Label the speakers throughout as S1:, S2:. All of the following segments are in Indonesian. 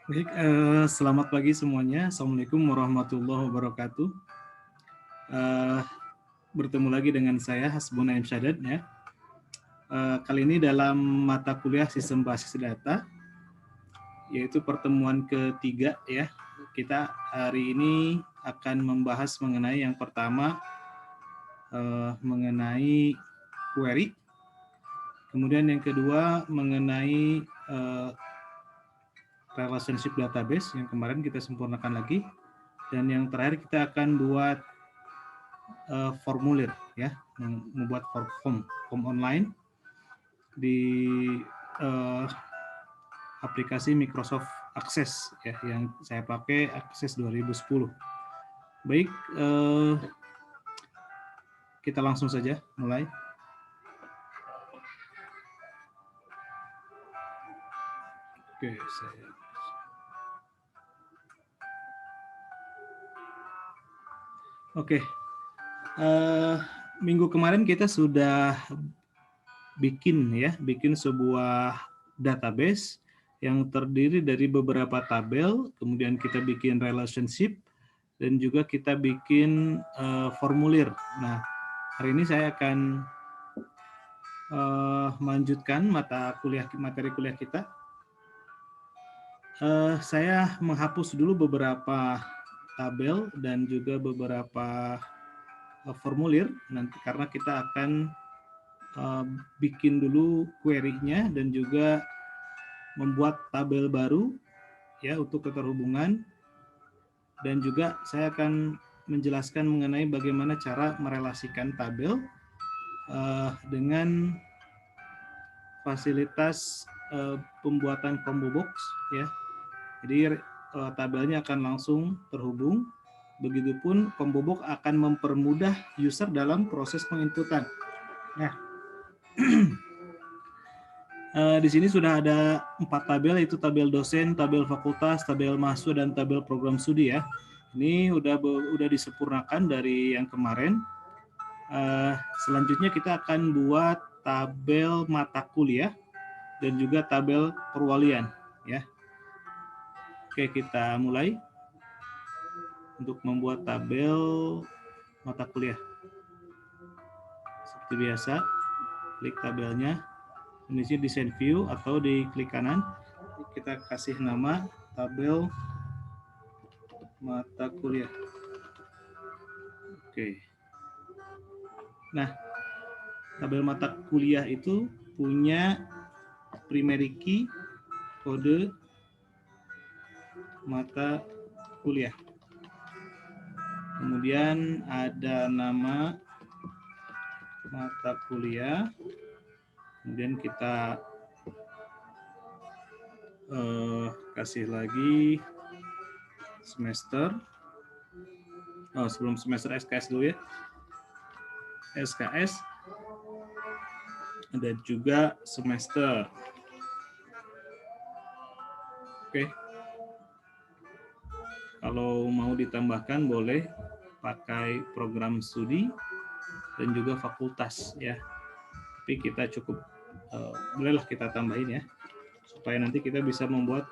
S1: Baik, selamat pagi semuanya. Assalamualaikum warahmatullahi wabarakatuh. Eh, Bertemu lagi dengan saya Hasbun Naim Syadad ya. Kali ini dalam mata kuliah Sistem Basis Data, yaitu pertemuan ketiga ya. Kita hari ini akan membahas mengenai yang pertama mengenai query, kemudian yang kedua mengenai relationship database yang kemarin kita sempurnakan lagi, dan yang terakhir kita akan buat formulir ya, membuat form online di uh, aplikasi Microsoft Access ya, yang saya pakai Access 2010. Baik, kita langsung saja mulai. Oke, saya minggu kemarin kita sudah bikin sebuah database yang terdiri dari beberapa tabel, kemudian kita bikin relationship, dan juga kita bikin formulir. Nah, hari ini saya akan melanjutkan materi kuliah kita. Saya menghapus dulu beberapa tabel dan juga beberapa formulir nanti, karena kita akan bikin dulu query-nya dan juga membuat tabel baru ya untuk keterhubungan, dan juga saya akan menjelaskan mengenai bagaimana cara merelasikan tabel dengan fasilitas pembuatan combo box ya. Jadi tabelnya akan langsung terhubung. Begitupun combo box akan mempermudah user dalam proses penginputan. Nah, di sini sudah ada 4 tabel, yaitu tabel dosen, tabel fakultas, tabel mahasiswa, dan tabel program studi ya. Ini udah disempurnakan dari yang kemarin. Selanjutnya kita akan buat tabel mata kuliah dan juga tabel perwalian ya. Oke, kita mulai untuk membuat tabel mata kuliah. Seperti biasa, klik tabelnya, ini sih desain view atau di klik kanan, kita kasih nama tabel mata kuliah. Oke. Nah, tabel mata kuliah itu punya primary key, kode mata kuliah. Kemudian ada nama mata kuliah. Kemudian kita kasih lagi semester. Sebelum semester SKS dulu ya. SKS ada juga semester. Oke. Kalau mau ditambahkan boleh pakai program studi dan juga fakultas ya. Tapi kita cukup bolehlah kita tambahin ya, supaya nanti kita bisa membuat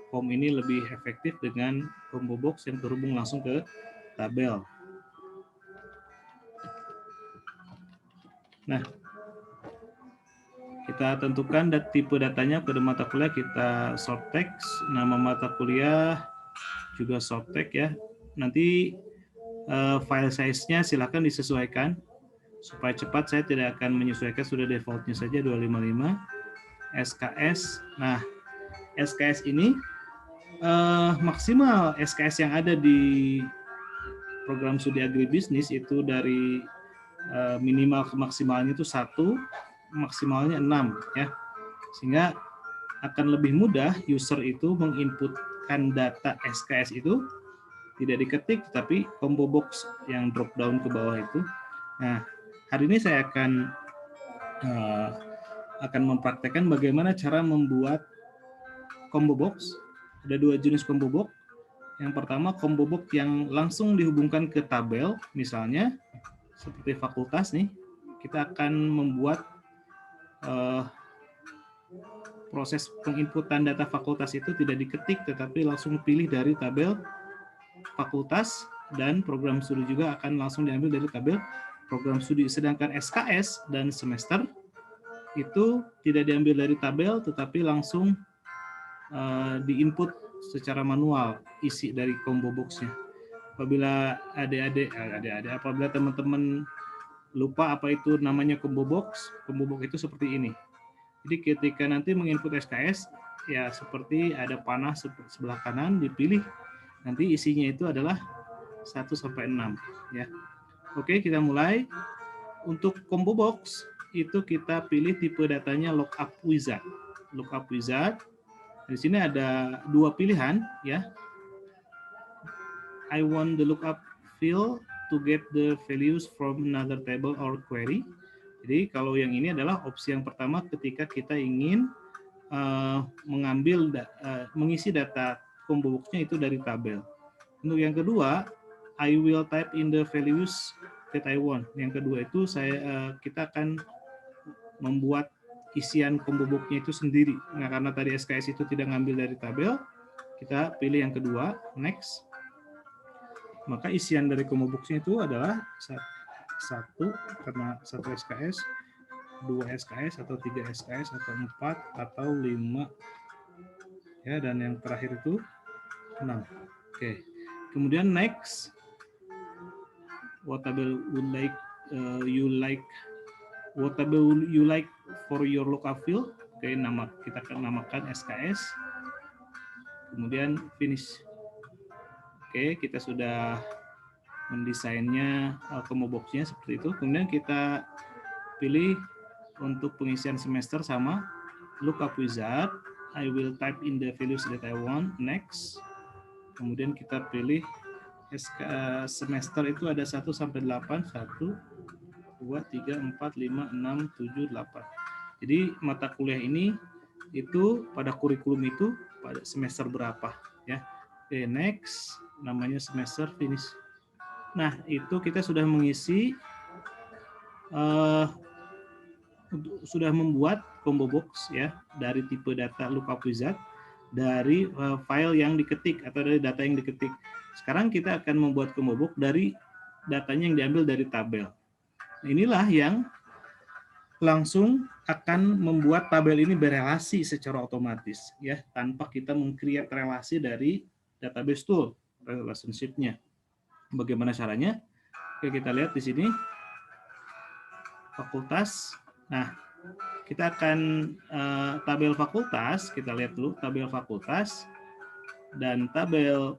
S1: form ini lebih efektif dengan combo box yang terhubung langsung ke tabel. Nah, kita tentukan tipe datanya pada mata kuliah, kita short text, nama mata kuliah juga short text ya. Nanti file size-nya silakan disesuaikan supaya cepat. Saya tidak akan menyesuaikan, sudah defaultnya saja 255 SKS. Nah, SKS ini maksimal SKS yang ada di program studi agribisnis itu dari minimal ke maksimalnya itu 1, maksimalnya 6 ya. Sehingga akan lebih mudah user itu menginputkan data SKS itu tidak diketik, tapi combo box yang drop down ke bawah itu. Nah, hari ini saya akan mempraktekkan bagaimana cara membuat combo box. Ada 2 jenis combo box. Yang pertama combo box yang langsung dihubungkan ke tabel, misalnya seperti fakultas nih. Kita akan membuat proses penginputan data fakultas itu tidak diketik, tetapi langsung pilih dari tabel fakultas, dan program studi juga akan langsung diambil dari tabel program studi. Sedangkan SKS dan semester itu tidak diambil dari tabel, tetapi langsung diinput secara manual isi dari combo box-nya. Apabila apabila teman-teman lupa apa itu namanya combo box itu seperti ini. Jadi ketika nanti menginput SKS, ya seperti ada panah sebelah kanan, dipilih nanti isinya itu adalah 1 sampai 6 ya. Oke, kita mulai. Untuk combo box itu kita pilih tipe datanya lookup wizard. Lookup wizard. Di sini ada dua pilihan ya. I want the lookup field to get the values from another table or query. Jadi kalau yang ini adalah opsi yang pertama ketika kita ingin mengisi data combo box-nya itu dari tabel. Untuk yang kedua, I will type in the values that I want. Yang kedua itu kita akan membuat isian combo box-nya itu sendiri. Nah, karena tadi SKS itu tidak ngambil dari tabel, kita pilih yang kedua, next. Maka isian dari combo box-nya itu adalah 1, karena 1 SKS, 2 SKS, atau 3 SKS, atau 4, atau 5. Ya, dan yang terakhir itu 6. Oke. Kemudian next, what table you like for your lookup field. Oke, kita akan namakan SKS. Kemudian finish. Oke, kita sudah mendesainnya combo box-nya seperti itu. Kemudian kita pilih untuk pengisian semester sama lookup wizard. I will type in the values that I want. Next. Kemudian kita pilih semester itu ada 1 sampai 8, 1, 2, 3, 4, 5, 6, 7, 8. Jadi mata kuliah ini itu pada kurikulum itu pada semester berapa ya. Oke, next, namanya semester finish. Nah, itu kita sudah mengisi sudah membuat combo box ya dari tipe data lookup wizard dari file yang diketik atau dari data yang diketik. Sekarang kita akan membuat combo box dari datanya yang diambil dari tabel. Inilah yang langsung akan membuat tabel ini berelasi secara otomatis ya, tanpa kita meng-create relasi dari database tool, relationship-nya. Bagaimana caranya? Oke, kita lihat di sini fakultas. Nah, kita akan tabel fakultas, kita lihat dulu tabel fakultas, dan tabel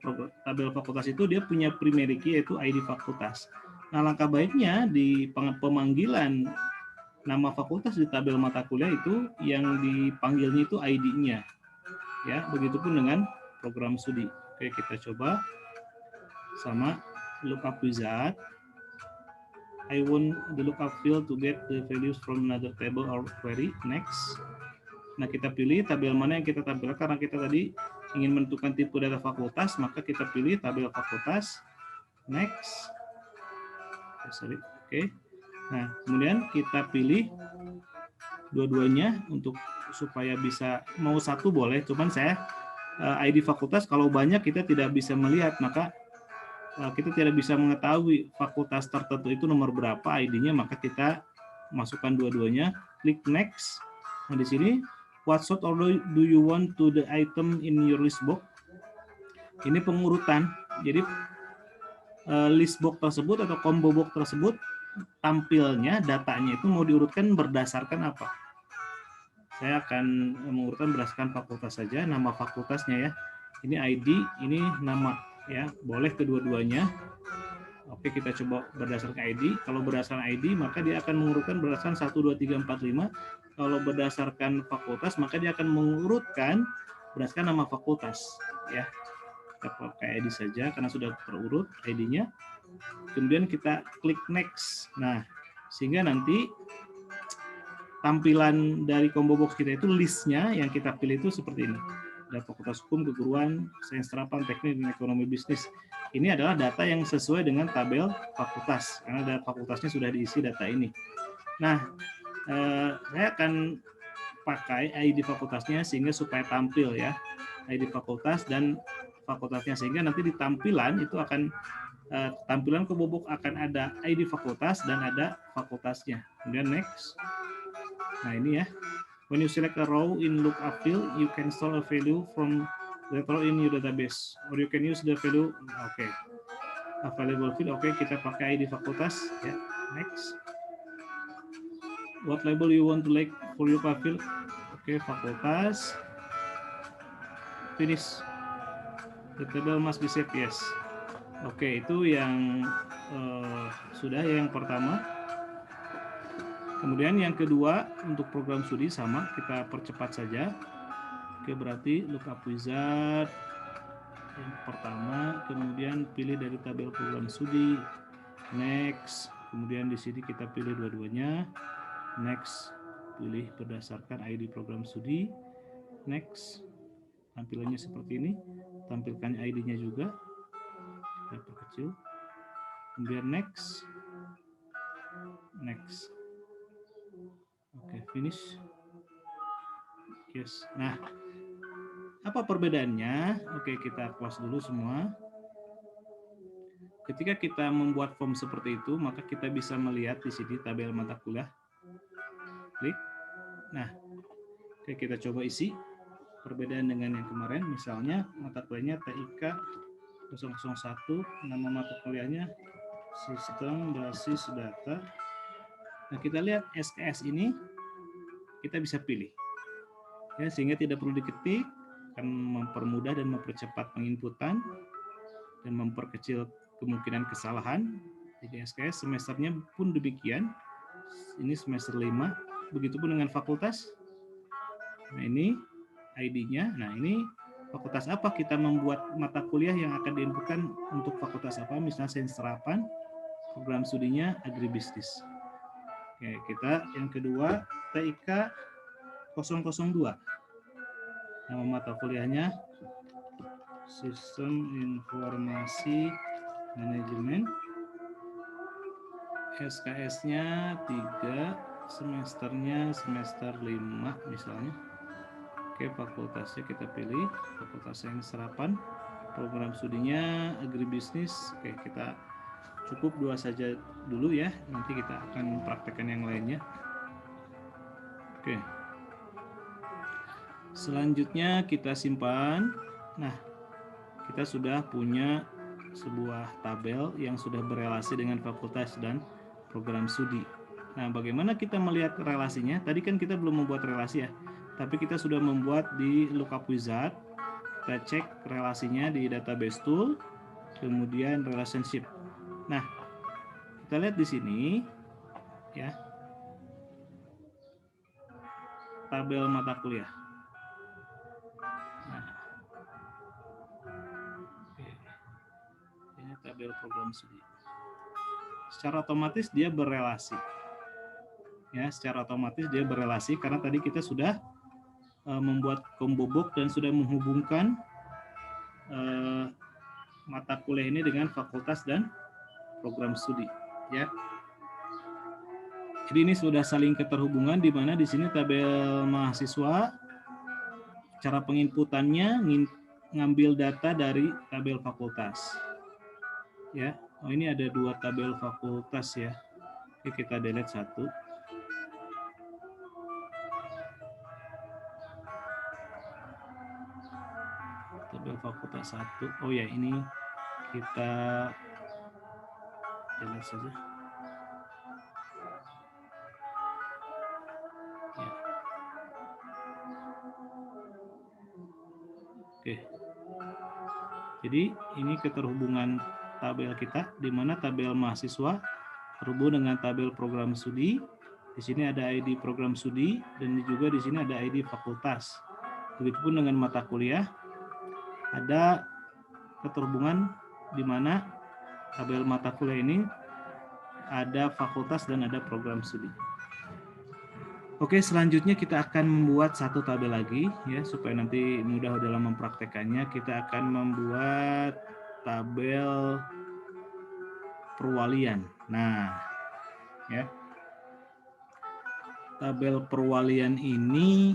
S1: fakultas itu dia punya primary key yaitu ID fakultas. Nah, langkah baiknya di pemanggilan nama fakultas di tabel mata kuliah itu yang dipanggilnya itu ID-nya. Ya, begitupun dengan program studi. Oke, kita coba sama lookup wizard. I want the lookup field to get the values from another table or query. Next. Nah, kita pilih tabel mana yang kita tampilkan. Karena kita tadi ingin menentukan tipe data fakultas, maka kita pilih tabel fakultas. Next. Oke. Nah, kemudian kita pilih dua-duanya untuk supaya bisa, mau satu boleh, cuman saya ID fakultas kalau banyak kita tidak bisa melihat, maka kita tidak bisa mengetahui fakultas tertentu itu nomor berapa ID-nya, maka kita masukkan dua-duanya, klik next. Nah, di sini what sort order do you want to the item in your list box? Ini pengurutan. Jadi list box tersebut atau combo box tersebut tampilnya datanya itu mau diurutkan berdasarkan apa? Saya akan mengurutkan berdasarkan fakultas saja, nama fakultasnya ya. Ini ID, ini nama. Ya, boleh kedua-duanya. Oke, kita coba berdasarkan ID. Kalau berdasarkan ID, maka dia akan mengurutkan berdasarkan 1, 2, 3, 4, 5. Kalau berdasarkan fakultas, maka dia akan mengurutkan berdasarkan nama fakultas. Ya, kita pakai ID saja karena sudah terurut ID-nya. Kemudian kita klik next. Nah, sehingga nanti tampilan dari combo box kita itu listnya yang kita pilih itu seperti ini. Ada fakultas hukum, keguruan, sains terapan, teknik, dan ekonomi bisnis. Ini adalah data yang sesuai dengan tabel fakultas, karena fakultasnya sudah diisi data ini. Nah, saya akan pakai ID fakultasnya sehingga supaya tampil ya, ID fakultas dan fakultasnya, sehingga nanti di tampilan itu akan tampilan Kobobok akan ada ID fakultas dan ada fakultasnya. Kemudian next. Nah ini ya, when you select a row in lookup field, you can store a value from that row in your database, or you can use the value. Oke, available field. Oke, kita pakai ID fakultas ya. Next. What label you want to like for your field? Oke, fakultas. Finish. The table must be saved. Yes. Oke, itu yang sudah ya, yang pertama. Kemudian yang kedua untuk program studi sama, kita percepat saja. Oke, berarti lookup wizard yang pertama, kemudian pilih dari tabel program studi. Next. Kemudian di sini kita pilih dua-duanya. Next. Pilih berdasarkan ID program studi. Next. Tampilannya seperti ini. Tampilkan ID-nya juga. Kita perkecil. Kemudian next. Next. Oke, finish. Yes. Nah, apa perbedaannya? Oke, kita close dulu semua. Ketika kita membuat form seperti itu, maka kita bisa melihat di sini tabel mata kuliah. Klik. Nah, oke, kita coba isi. Perbedaan dengan yang kemarin, misalnya mata kuliahnya TIK 001, nama mata kuliahnya Sistem Basis Data. Nah, kita lihat SKS ini kita bisa pilih. Ya, sehingga tidak perlu diketik, akan mempermudah dan mempercepat penginputan dan memperkecil kemungkinan kesalahan. Jadi SKS semesternya pun demikian. Ini semester 5, begitupun dengan fakultas. Nah, ini ID-nya. Nah, ini fakultas apa, kita membuat mata kuliah yang akan diinputkan untuk fakultas apa, misalnya sains terapan, program studinya agribisnis. Oke, kita yang kedua TIK 002. Nama mata kuliahnya Sistem Informasi Manajemen. SKS-nya 3, semesternya semester 5 misalnya. Oke, fakultasnya kita pilih fakultas sains terapan, program studinya agribisnis. Oke, kita cukup 2 saja dulu ya, nanti kita akan praktekkan yang lainnya. Oke, selanjutnya kita simpan. Nah, kita sudah punya sebuah tabel yang sudah berelasi dengan fakultas dan program studi. Nah, bagaimana kita melihat relasinya? Tadi kan kita belum membuat relasi ya, tapi kita sudah membuat di lookup wizard. Kita cek relasinya di database tool, kemudian relationship. Nah, kita lihat di sini ya, tabel mata kuliah. Nah, ini tabel program studi. Secara otomatis dia berelasi. Ya, secara otomatis dia berelasi karena tadi kita sudah membuat Kobobok dan sudah menghubungkan mata kuliah ini dengan fakultas dan program studi, ya. Jadi ini sudah saling keterhubungan, di mana di sini tabel mahasiswa, cara penginputannya ngambil data dari tabel fakultas, ya. Oh, ini ada 2 tabel fakultas ya. Oke, kita delete 1. Tabel fakultas 1. Oh ya, ini kita delete saja. Ya. Oke. Jadi ini keterhubungan tabel kita, di mana tabel mahasiswa terhubung dengan tabel program studi. Di sini ada ID program studi dan juga di sini ada ID fakultas. Begitupun dengan mata kuliah, ada keterhubungan di mana tabel mata kuliah ini ada fakultas dan ada program studi. Oke, selanjutnya kita akan membuat satu tabel lagi ya, supaya nanti mudah dalam mempraktekannya. Kita akan membuat tabel perwalian. Nah, ya. tabel perwalian ini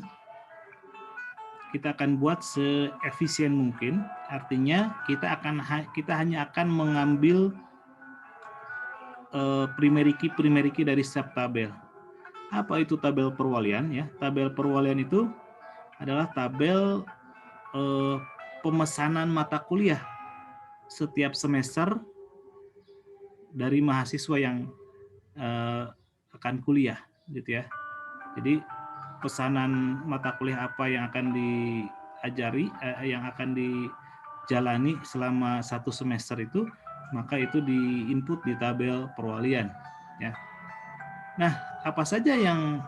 S1: kita akan buat seefisien mungkin. Artinya kita hanya akan mengambil primary key dari setiap tabel. Apa itu tabel perwalian ya? Tabel perwalian itu adalah tabel pemesanan mata kuliah setiap semester dari mahasiswa yang akan kuliah, gitu ya. Jadi pesanan mata kuliah apa yang akan diajari, yang akan dijalani selama 1 semester itu, maka itu diinput di tabel perwalian. Ya. Nah, apa saja yang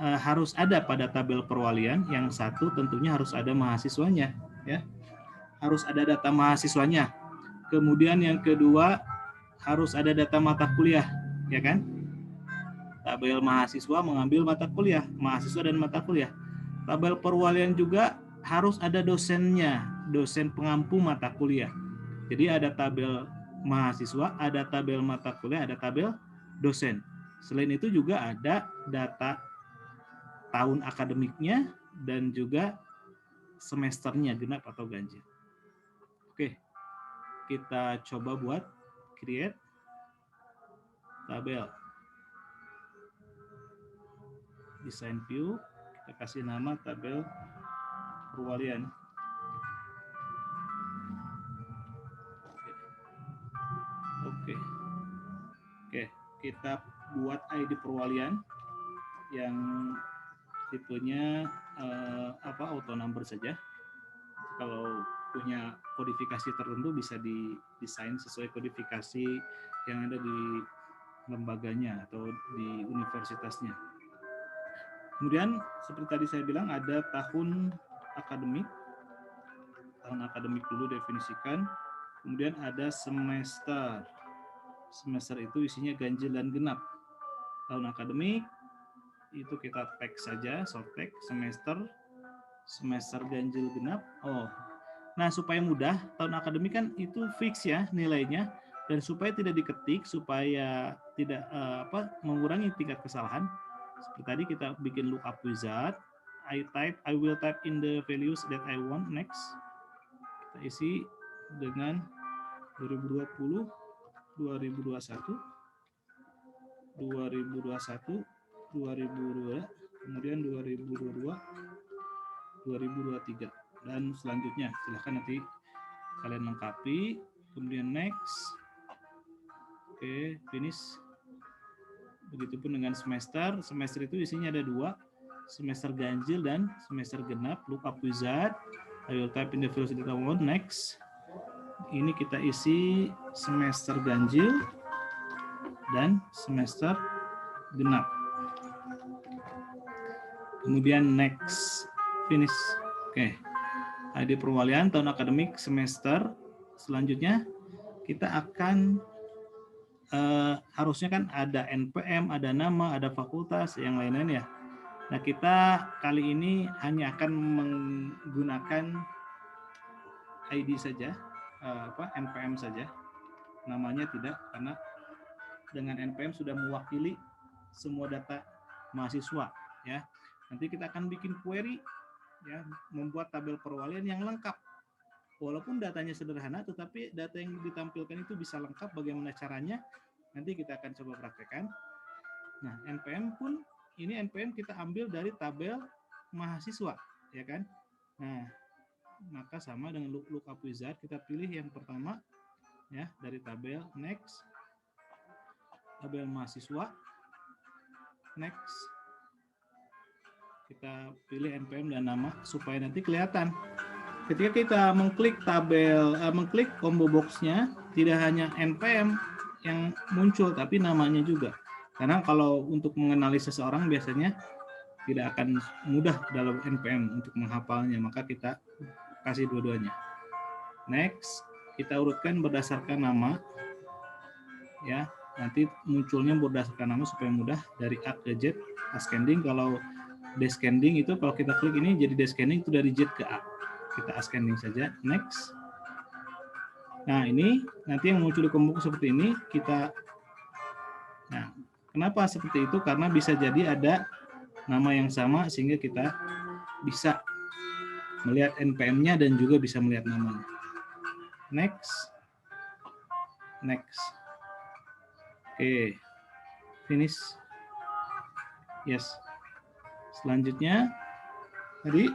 S1: harus ada pada tabel perwalian? Yang satu tentunya harus ada mahasiswanya, ya. Harus ada data mahasiswanya. Kemudian yang kedua harus ada data mata kuliah, ya kan? Tabel mahasiswa mengambil mata kuliah, mahasiswa dan mata kuliah. Tabel perwalian juga harus ada dosennya, dosen pengampu mata kuliah. Jadi ada tabel mahasiswa, ada tabel mata kuliah, ada tabel dosen. Selain itu juga ada data tahun akademiknya dan juga semesternya, genap atau ganjil. Oke, kita coba buat create tabel. Design view, kita kasih nama tabel perwalian. Oke, kita buat ID perwalian yang tipenya auto number saja. Kalau punya kodifikasi tertentu bisa didesain sesuai kodifikasi yang ada di lembaganya atau di universitasnya. Kemudian seperti tadi saya bilang ada tahun akademik dulu definisikan. Kemudian ada semester. Semester itu isinya ganjil dan genap. Tahun akademik itu kita tag saja, short tag semester ganjil genap. Nah supaya mudah, tahun akademik kan itu fix ya nilainya, dan supaya tidak diketik, supaya tidak mengurangi tingkat kesalahan. Seperti tadi kita bikin lookup wizard. I will type in the values that I want next. Kita isi dengan 2020, 2021, 2021, 2002, kemudian 2022, 2023 dan selanjutnya. Silahkan nanti kalian lengkapi. Kemudian next. Oke, finish. Begitupun dengan semester. Semester itu isinya ada 2, semester ganjil dan semester genap. Lookup wizard. I will type in the values that I want. Next. Ini kita isi semester ganjil dan semester genap. Kemudian next, finish. Oke. ID perwalian tahun akademik semester. Selanjutnya kita akan harusnya kan ada NPM, ada nama, ada fakultas, yang lain-lain ya. Nah, kita kali ini hanya akan menggunakan ID saja, NPM saja. Namanya tidak, karena dengan NPM sudah mewakili semua data mahasiswa ya. Nanti kita akan bikin query ya, membuat tabel perwalian yang lengkap. Walaupun datanya sederhana, tetapi data yang ditampilkan itu bisa lengkap. Bagaimana caranya? Nanti kita akan coba praktekkan. Nah, NPM pun, ini NPM kita ambil dari tabel mahasiswa, ya kan? Nah, maka sama dengan lookup wizard, kita pilih yang pertama, ya, dari tabel, next, tabel mahasiswa, next, kita pilih NPM dan nama, supaya nanti kelihatan. Ketika kita mengklik tabel, mengklik combo box-nya, tidak hanya NPM yang muncul, tapi namanya juga. Karena kalau untuk mengenali seseorang biasanya tidak akan mudah dalam NPM untuk menghafalnya, maka kita kasih dua-duanya. Next, kita urutkan berdasarkan nama, ya. Nanti munculnya berdasarkan nama supaya mudah dari A ke Z, ascending. Kalau descending itu kalau kita klik ini jadi descending itu dari Z ke A. Kita ascending saja, next. Nah, ini nanti yang muncul di combo seperti ini, kita, nah, kenapa seperti itu? Karena bisa jadi ada nama yang sama sehingga kita bisa melihat NPM-nya dan juga bisa melihat namanya. Next. Next. Oke. Finish. Yes. Selanjutnya tadi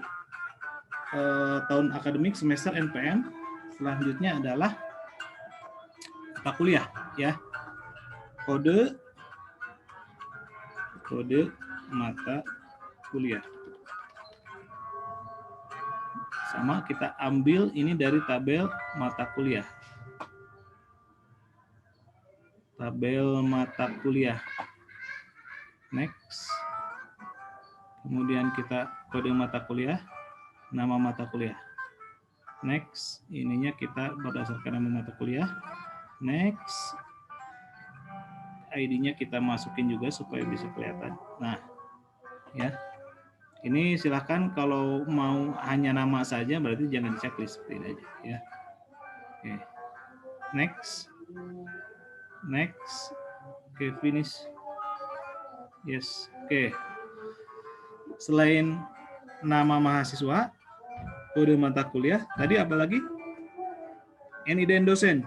S1: tahun akademik semester NPM. Selanjutnya adalah mata kuliah ya. Kode mata kuliah. Sama kita ambil ini dari tabel mata kuliah. Tabel mata kuliah. Next. Kemudian kita kode mata kuliah, nama mata kuliah. Next, ininya kita berdasarkan nama mata kuliah. Next, ID-nya kita masukin juga supaya bisa kelihatan. Nah, ya. Ini silahkan kalau mau hanya nama saja berarti jangan checklist seperti ini aja ya. Oke. Next. Next. Oke, finish. Yes. Oke. Selain nama mahasiswa, kode mata kuliah, tadi apa lagi? NIDN dosen.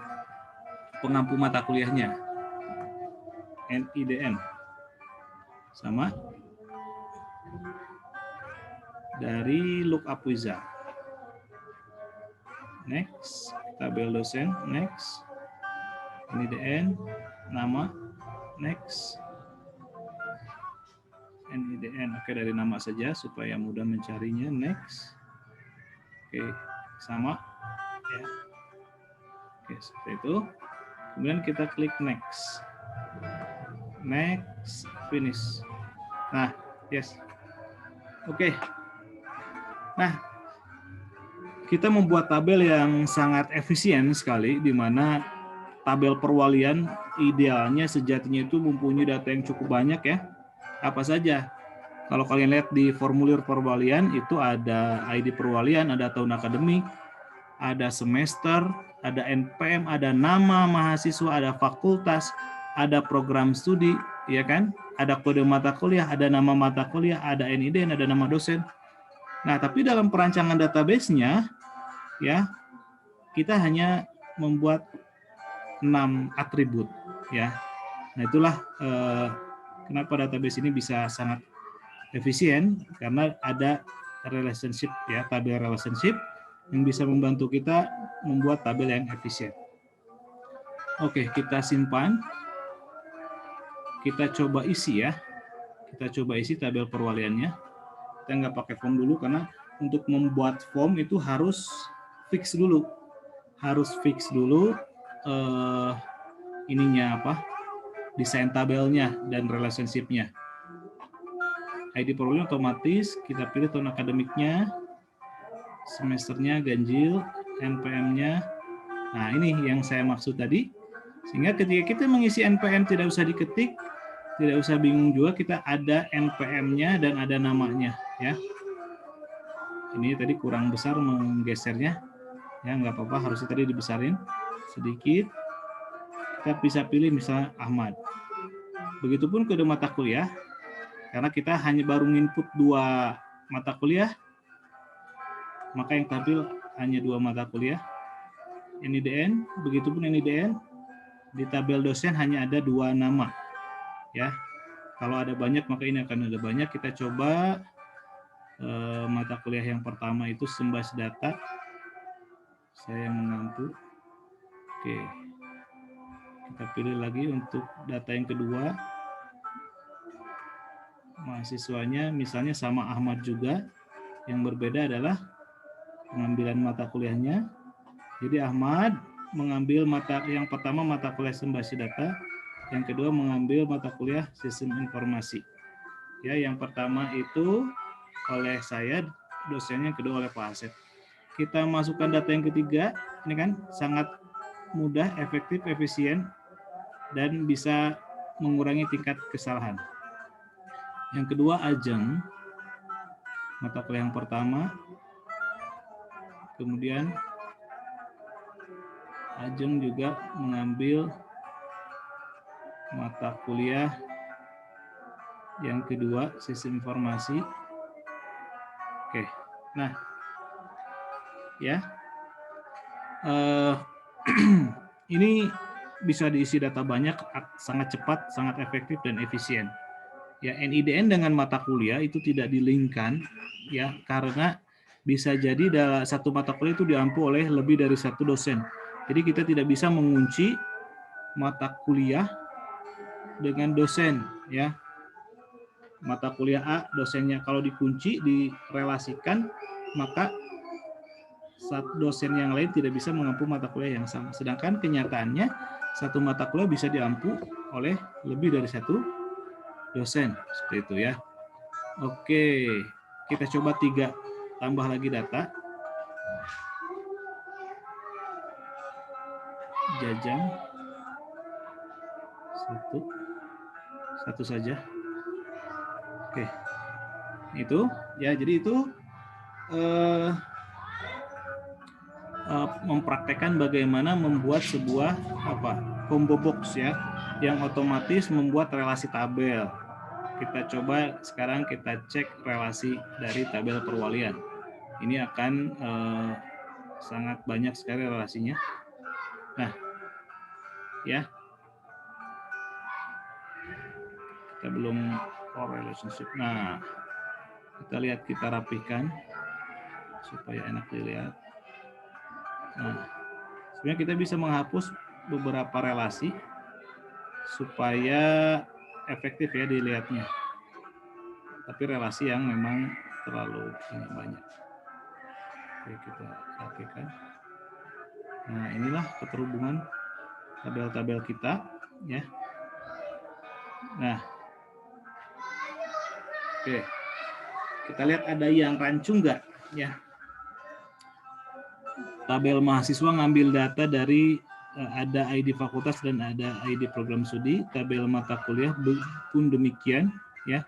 S1: Pengampu mata kuliahnya. NIDN. Sama. Dari lookup wizard. Next, tabel dosen, next. NIDN, nama, next. NIDN, oke dari nama saja supaya mudah mencarinya, next. Oke, sama. Ya. Oke, seperti itu. Kemudian kita klik next. Next, finish. Nah, yes. Oke. Nah, kita membuat tabel yang sangat efisien sekali, di mana tabel perwalian idealnya sejatinya itu mempunyai data yang cukup banyak ya. Apa saja? Kalau kalian lihat di formulir perwalian itu ada ID perwalian, ada tahun akademik, ada semester, ada NPM, ada nama mahasiswa, ada fakultas, ada program studi, ya kan? Ada kode mata kuliah, ada nama mata kuliah, ada NIDN, ada nama dosen. Nah, tapi dalam perancangan database-nya ya, kita hanya membuat 6 atribut ya. Nah, itulah kenapa database ini bisa sangat efisien, karena ada relationship ya, tabel relationship yang bisa membantu kita membuat tabel yang efisien. Oke, kita simpan. Kita coba isi ya. Kita coba isi tabel perwaliannya. Kita nggak pakai form dulu karena untuk membuat form itu harus fix dulu. Harus fix dulu ininya apa? Desain tabelnya dan relationship-nya. ID perwalian otomatis kita pilih tahun akademiknya, semesternya ganjil, NPM-nya. Nah, ini yang saya maksud tadi. Sehingga ketika kita mengisi NPM tidak usah diketik, tidak usah bingung juga, kita ada NPM-nya dan ada namanya ya. Ini tadi kurang besar menggesernya. Ya, nggak apa-apa, harusnya tadi dibesarin sedikit. Kita bisa pilih misalnya Ahmad. Begitupun kode mata kuliah. Karena kita hanya baru input 2 mata kuliah, maka yang tampil hanya 2 mata kuliah. NIDN, begitupun NIDN, di tabel dosen hanya ada 2 nama. Ya, kalau ada banyak maka ini akan ada banyak. Kita coba mata kuliah yang pertama itu Sembahas Data. Saya mengampu. Oke. Kita pilih lagi untuk data yang kedua. Mahasiswanya misalnya sama Ahmad juga. Yang berbeda adalah pengambilan mata kuliahnya. Jadi Ahmad mengambil yang pertama mata kuliah Sembahas Data, yang kedua mengambil mata kuliah Sistem Informasi. Ya, yang pertama itu oleh saya dosennya, yang kedua oleh Pak Asep. Kita masukkan data yang ketiga, ini kan sangat mudah, efektif, efisien, dan bisa mengurangi tingkat kesalahan. Yang kedua Ajeng, mata kuliah yang pertama, kemudian Ajeng juga mengambil mata kuliah Yang kedua, sistem informasi. Oke, nah, ya, ini bisa diisi data banyak, sangat cepat, sangat efektif dan efisien. Ya, NIDN dengan mata kuliah itu tidak di-link-kan, ya, karena bisa jadi dalam satu mata kuliah itu diampu oleh lebih dari satu dosen. Jadi kita tidak bisa mengunci mata kuliah dengan dosen, ya. Mata kuliah A, dosennya kalau dikunci, direlasikan, maka dosen yang lain tidak bisa mengampu mata kuliah yang sama. Sedangkan kenyataannya, satu mata kuliah bisa diampu oleh lebih dari satu dosen. Seperti itu ya. Oke, kita coba 3 tambah lagi data. Jajang. Satu saja. Oke. Itu ya, jadi itu mempraktekkan bagaimana membuat sebuah combo box ya, yang otomatis membuat relasi tabel. Kita coba sekarang kita cek relasi dari tabel perwalian. Ini akan sangat banyak sekali relasinya. Nah, ya, kita belum relationship. Nah, kita lihat, kita rapikan supaya enak dilihat. Nah, sebenarnya kita bisa menghapus beberapa relasi supaya efektif ya dilihatnya. Tapi relasi yang memang terlalu banyak. Oke, kita rapikan. Nah, inilah keterhubungan tabel-tabel kita ya. Nah, oke, kita lihat ada yang rancu nggak ya. Tabel mahasiswa ngambil data dari ada ID fakultas dan ada ID program studi. Tabel mata kuliah pun demikian ya.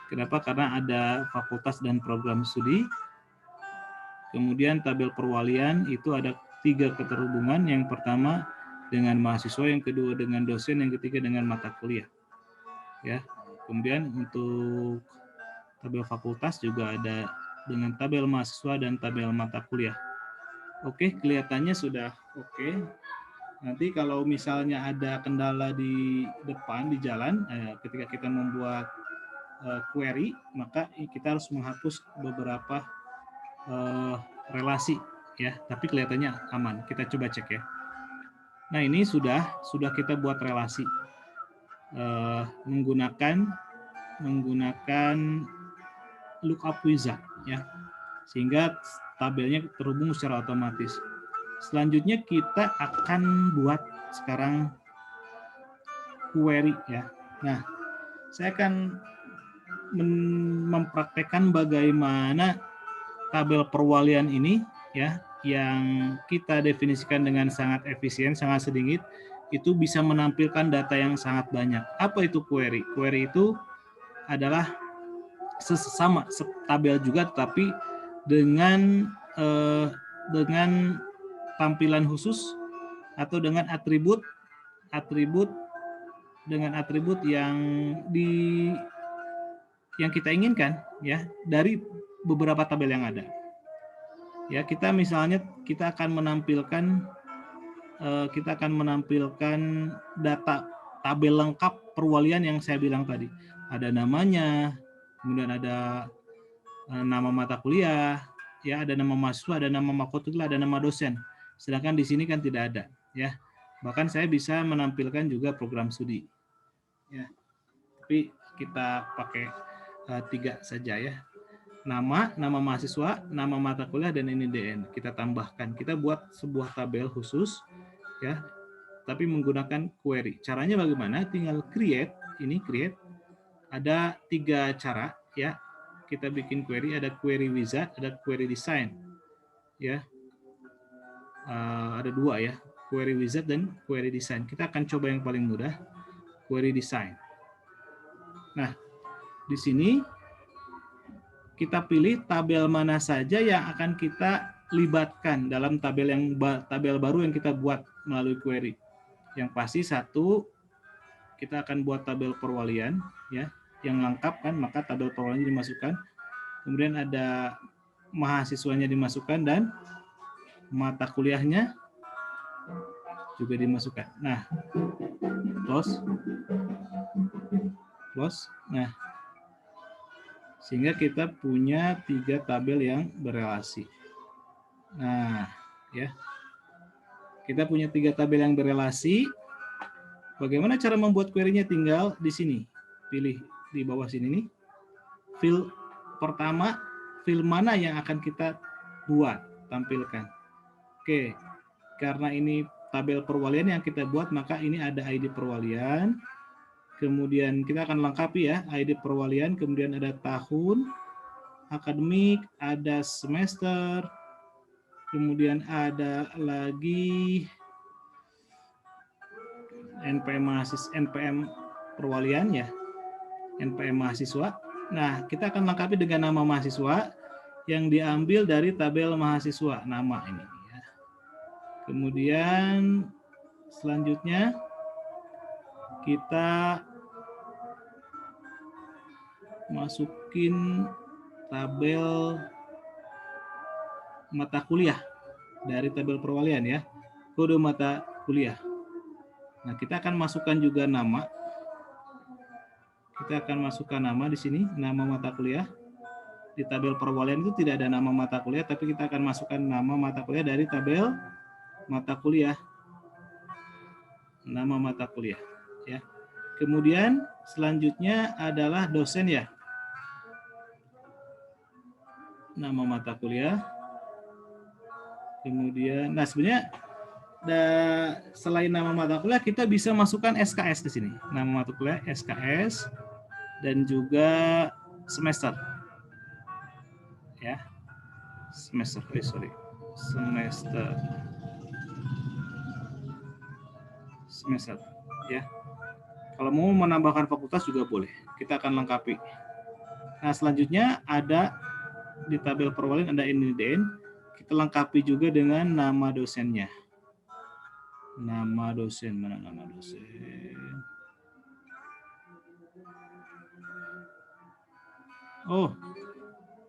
S1: Kenapa? Karena ada fakultas dan program studi. Kemudian tabel perwalian itu ada 3 keterhubungan. Yang pertama dengan mahasiswa, yang kedua dengan dosen, yang ketiga dengan mata kuliah. Ya. Kemudian untuk tabel fakultas juga ada dengan tabel mahasiswa dan tabel mata kuliah. Oke, kelihatannya sudah oke. Nanti kalau misalnya ada kendala di depan, di jalan, ketika kita membuat query, maka kita harus menghapus beberapa relasi ya, tapi kelihatannya aman. Kita coba cek ya. Nah, ini sudah kita buat relasi menggunakan lookup wizard ya, sehingga tabelnya terhubung secara otomatis. Selanjutnya kita akan buat sekarang query ya. Nah, saya akan mempraktekkan bagaimana tabel perwalian ini ya, yang kita definisikan dengan sangat efisien, sangat sedikit, itu bisa menampilkan data yang sangat banyak. Apa itu query? Query itu adalah sama tabel juga, tapi dengan tampilan khusus atau dengan atribut yang kita inginkan ya dari beberapa tabel yang ada. Ya, kita misalnya kita akan menampilkan data tabel lengkap perwalian yang saya bilang tadi. Ada namanya, kemudian ada nama mata kuliah, ya, ada nama mahasiswa, ada nama mahasiswa, ada nama dosen. Sedangkan di sini kan tidak ada, ya. Bahkan saya bisa menampilkan juga program studi, ya. Tapi kita pakai 3 saja ya. Nama mahasiswa, nama mata kuliah, dan NIDN. Kita tambahkan. Kita buat sebuah tabel khusus, ya. Tapi menggunakan query. Caranya bagaimana? Tinggal create. Ini create. Ada 3 cara, ya. Kita bikin query, ada query wizard, ada query design, ya, ada 2 ya, query wizard dan query design. Kita akan coba yang paling mudah, query design. Nah, di sini kita pilih tabel mana saja yang akan kita libatkan dalam tabel baru yang kita buat melalui query. Yang pasti satu, kita akan buat tabel perwalian, ya. yang lengkap kan, maka tabel perwaliannya dimasukkan. Kemudian ada mahasiswanya dimasukkan dan mata kuliahnya juga dimasukkan. Nah, close. Nah, sehingga kita punya 3 tabel yang berelasi. Nah, ya. Kita punya 3 tabel yang berelasi. Bagaimana cara membuat query-nya? Tinggal di sini. Pilih di bawah sini nih. Field pertama, field mana yang akan kita buat, tampilkan. Oke, karena ini tabel perwalian yang kita buat, maka ini ada ID perwalian. Kemudian kita akan lengkapi ya, ID perwalian, kemudian ada tahun, akademik, ada semester, kemudian ada lagi NPM perwalian ya, NPM mahasiswa. Nah, kita akan lengkapi dengan nama mahasiswa yang diambil dari tabel mahasiswa, nama ini ya. Kemudian selanjutnya kita masukin tabel mata kuliah dari tabel perwalian ya, kode mata kuliah. Nah, kita akan masukkan juga nama. Kita akan masukkan nama di sini, nama mata kuliah. Di tabel perwalian itu tidak ada nama mata kuliah, tapi kita akan masukkan nama mata kuliah dari tabel mata kuliah. Nama mata kuliah, ya. Kemudian selanjutnya adalah dosen ya. Nama mata kuliah. Kemudian, nah sebenarnya selain nama mata kuliah, kita bisa masukkan SKS di sini. Nama mata kuliah, SKS, dan juga semester. Ya, semester. Semester. Ya. Kalau mau menambahkan fakultas juga boleh. Kita akan lengkapi. Nah, selanjutnya ada di tabel perwalian ada NIDN. Kita lengkapi juga dengan nama dosennya. Nama dosen, mana nama dosen? Oh,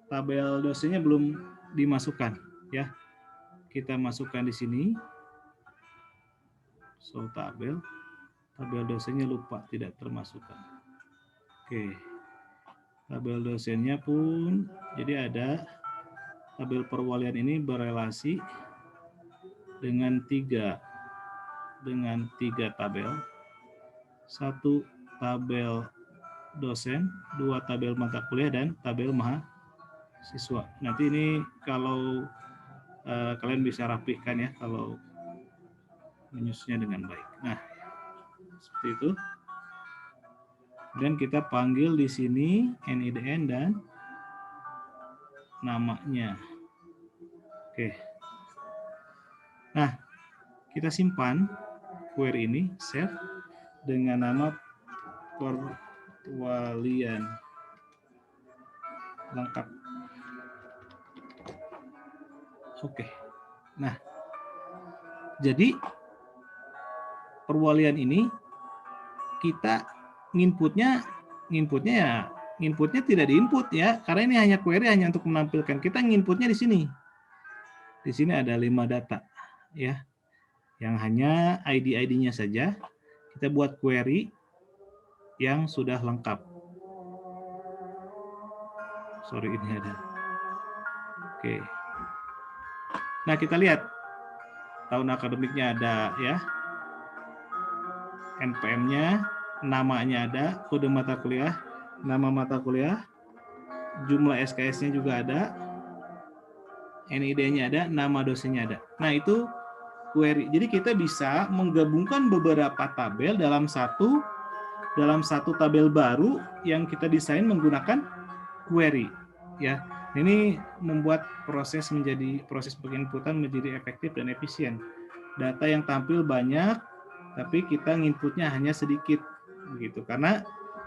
S1: tabel dosennya belum dimasukkan ya. Kita masukkan di sini. So tabel dosennya lupa tidak termasukkan. Oke. Tabel dosennya pun jadi ada tabel perwalian ini berelasi dengan tiga tabel. 1 tabel dosen, 2 tabel mata kuliah, dan tabel mahasiswa. Nanti ini kalau kalian bisa rapihkan ya kalau menyusunnya dengan baik. Nah, seperti itu. Dan kita panggil di sini NIDN dan namanya. Oke. Nah, kita simpan query ini, save dengan nama perwalian lengkap. Oke. Nah, jadi perwalian ini kita inputnya tidak diinput ya, karena ini hanya query, hanya untuk menampilkan. Kita nginputnya di sini. Di sini ada 5 data ya, yang hanya ID-nya saja. Kita buat query yang sudah lengkap. Sorry, ini ada. Oke. Nah, kita lihat tahun akademiknya ada ya, NPM-nya, namanya ada, kode mata kuliah, nama mata kuliah, jumlah SKS-nya juga ada, NID-nya ada, nama dosennya ada. Nah, itu query. Jadi kita bisa menggabungkan beberapa tabel dalam satu tabel baru yang kita desain menggunakan query. Ya, ini membuat proses penginputan menjadi efektif dan efisien. Data yang tampil banyak, tapi kita nginputnya hanya sedikit, begitu. Karena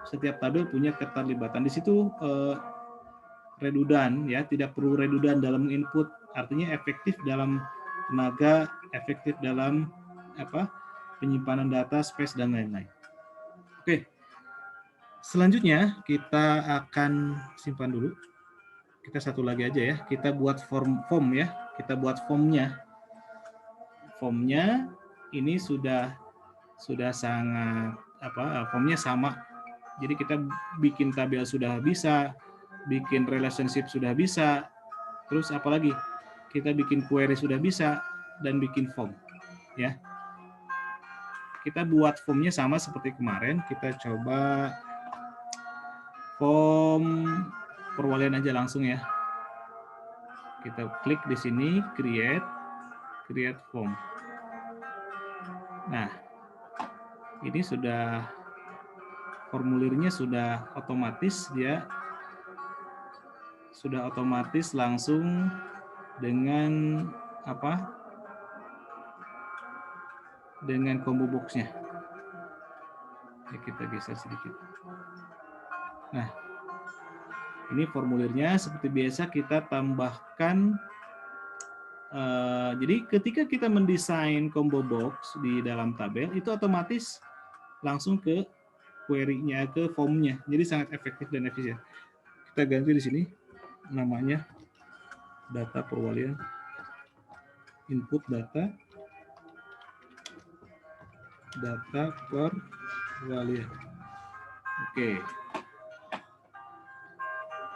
S1: setiap tabel punya keterlibatan di situ. Redundan ya, tidak perlu redundan dalam input, artinya efektif dalam tenaga, efektif dalam penyimpanan data, space, dan lain-lain. Oke, Selanjutnya kita akan simpan dulu. Kita satu lagi aja ya. Kita buat form ya. Kita buat formnya. Formnya ini sudah sangat formnya sama. Jadi kita bikin tabel sudah bisa, bikin relationship sudah bisa, terus apalagi kita bikin query sudah bisa, dan bikin form ya. Kita buat formnya sama seperti kemarin. Kita coba form perwalian aja langsung ya. Kita klik di sini, create form. Nah, ini sudah formulirnya sudah otomatis, dia sudah otomatis langsung dengan dengan combo box-nya. Ya, kita geser sedikit. Nah, ini formulirnya seperti biasa kita tambahkan. Jadi ketika kita mendesain combo box di dalam tabel, itu otomatis langsung ke query-nya, ke form-nya. Jadi sangat efektif dan efisien. Kita ganti di sini namanya data perwalian, input data perwalian. Oke.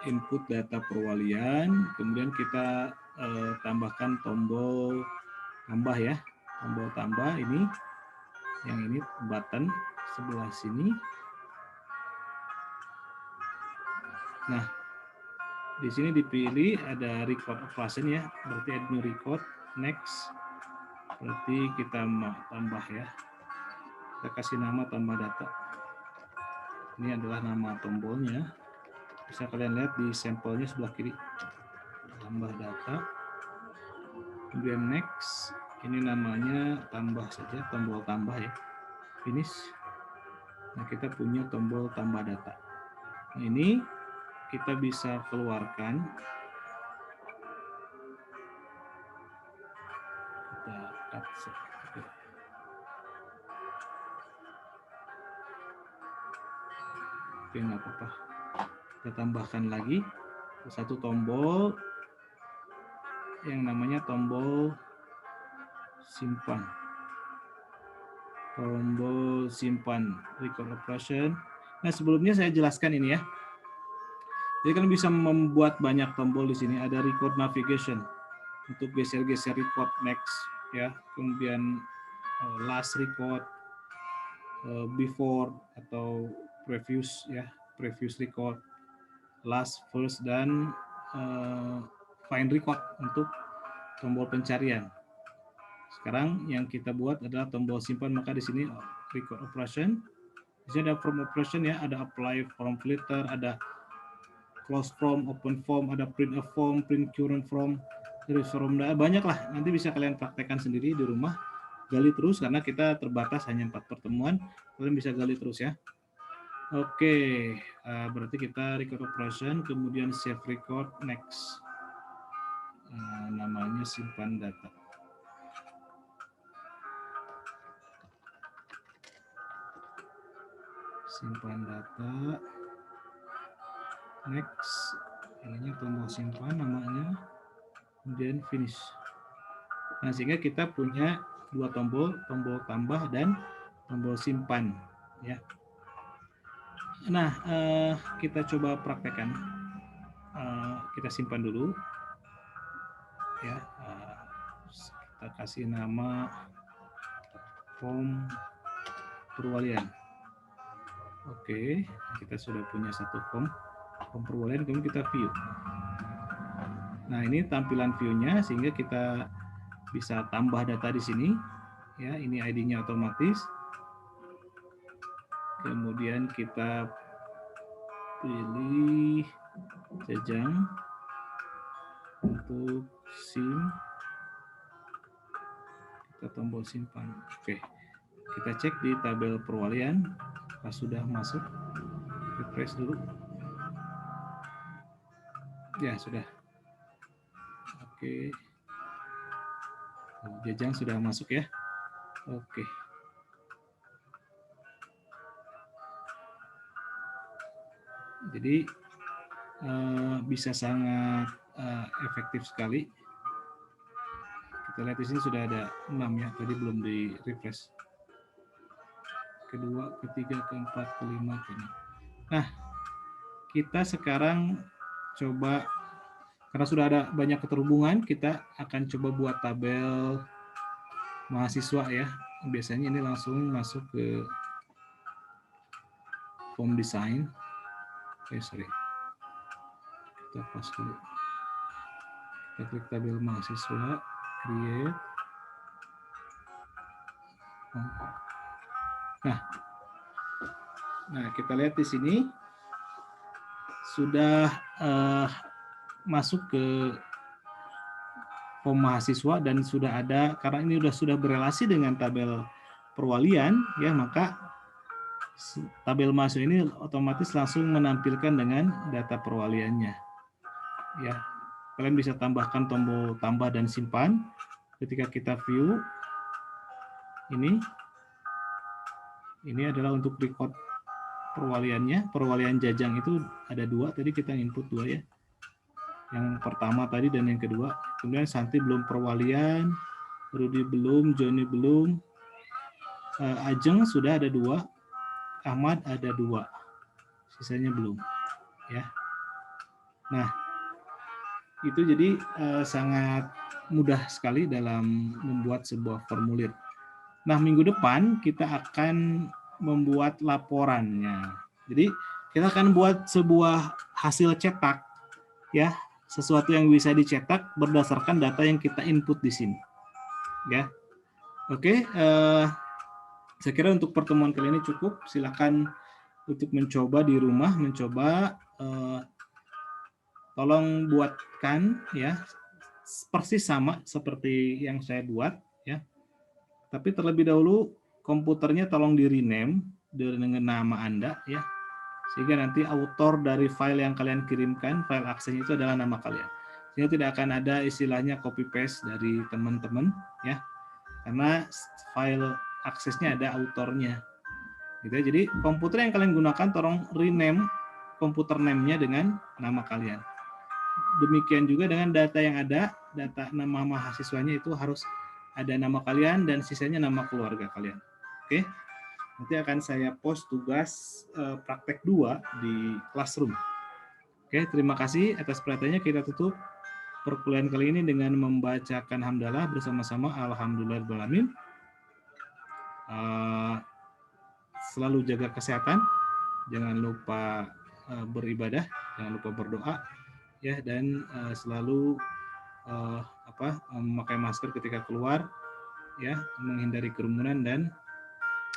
S1: Input data perwalian, kemudian kita tambahkan tombol tambah ya. Tombol tambah ini, yang ini button sebelah sini. Nah, di sini dipilih ada record operation ya, berarti add new record, next. Berarti kita mau tambah ya. Kita kasih nama tambah data. Ini adalah nama tombolnya. Bisa kalian lihat di sampelnya sebelah kiri. Tambah data. Kemudian next. Ini namanya tambah saja, tombol tambah ya. Finish. Nah, kita punya tombol tambah data. Nah, ini kita bisa keluarkan. Kita cut. Oke, nggak apa-apa. Kita tambahkan lagi satu tombol yang namanya tombol simpan. Tombol simpan record operation. Nah, sebelumnya saya jelaskan ini ya. Jadi kalian bisa membuat banyak tombol di sini. Ada record navigation untuk geser-geser record next ya. Kemudian last record, before atau previous ya, previous record, last, first, dan find record untuk tombol pencarian. Sekarang yang kita buat adalah tombol simpan, maka di sini record operation. Di sini ada form operation ya, ada apply form filter, ada close form, open form, ada print a form, print current form, terus form, banyak lah. Nanti bisa kalian praktekkan sendiri di rumah. Gali terus karena kita terbatas hanya 4 pertemuan. Kalian bisa gali terus ya. Oke, berarti kita record operation, kemudian save record, next. Namanya simpan data. Simpan data, next. Ini tombol simpan namanya, kemudian finish. Nah, sehingga kita punya dua tombol, tombol tambah dan tombol simpan ya. Nah, kita coba praktekkan. Kita simpan dulu ya. Kita kasih nama form perwalian. Oke, kita sudah punya satu form perwalian, kemudian kita view. Nah, ini tampilan view-nya, sehingga kita bisa tambah data di sini ya. Ini ID-nya otomatis. Kemudian kita pilih Jajang untuk SIM. Kita tombol simpan. Oke, kita cek di tabel perwalian. Pas sudah masuk, refresh dulu. Ya, sudah. Oke. Jajang sudah masuk ya. Oke. Jadi bisa sangat efektif sekali. Kita lihat di sini sudah ada 6 ya, tadi belum di refresh. Kedua, ketiga, keempat, kelima, keenam. Nah, kita sekarang coba, karena sudah ada banyak keterhubungan, kita akan coba buat tabel mahasiswa ya. Biasanya ini langsung masuk ke form design. Sorry. Kita pas dulu. Kita klik tabel mahasiswa, create. Nah, kita lihat di sini sudah masuk ke form mahasiswa dan sudah ada, karena ini sudah berelasi dengan tabel perwalian ya, maka tabel mahasiswa ini otomatis langsung menampilkan dengan data perwaliannya ya. Kalian bisa tambahkan tombol tambah dan simpan ketika kita view. Ini adalah untuk record perwaliannya. Perwalian Jajang itu ada 2, tadi kita input 2 ya. Yang pertama tadi dan yang kedua. Kemudian Santi belum perwalian, Rudi belum, Joni belum, Ajeng sudah ada 2, Ahmad ada 2, sisanya belum ya. Nah, itu jadi sangat mudah sekali dalam membuat sebuah formulir. Nah, minggu depan kita akan membuat laporannya. Jadi kita akan buat sebuah hasil cetak ya, sesuatu yang bisa dicetak berdasarkan data yang kita input di sini ya. Oke, saya kira untuk pertemuan kali ini cukup. Silakan untuk mencoba di rumah, tolong buatkan ya persis sama seperti yang saya buat ya. Tapi terlebih dahulu komputernya tolong di rename dengan nama Anda ya. Sehingga nanti author dari file yang kalian kirimkan, file aksesnya itu adalah nama kalian. Sehingga tidak akan ada istilahnya copy paste dari teman-teman ya. Karena file aksesnya ada autornya. Gitu ya. Jadi komputer yang kalian gunakan tolong rename komputer name-nya dengan nama kalian. Demikian juga dengan data yang ada, data nama mahasiswanya itu harus ada nama kalian dan sisanya nama keluarga kalian. Oke. Nanti akan saya post tugas praktek 2 di Classroom. Oke, terima kasih atas perhatiannya. Kita tutup perkuliahan kali ini dengan membacakan hamdalah bersama-sama. Alhamdulillahirrahmanirrahim. Selalu jaga kesehatan, jangan lupa beribadah, jangan lupa berdoa ya, dan selalu memakai masker ketika keluar ya, menghindari kerumunan dan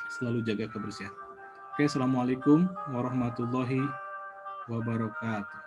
S1: selalu jaga kebersihan. Oke, assalamualaikum warahmatullahi wabarakatuh.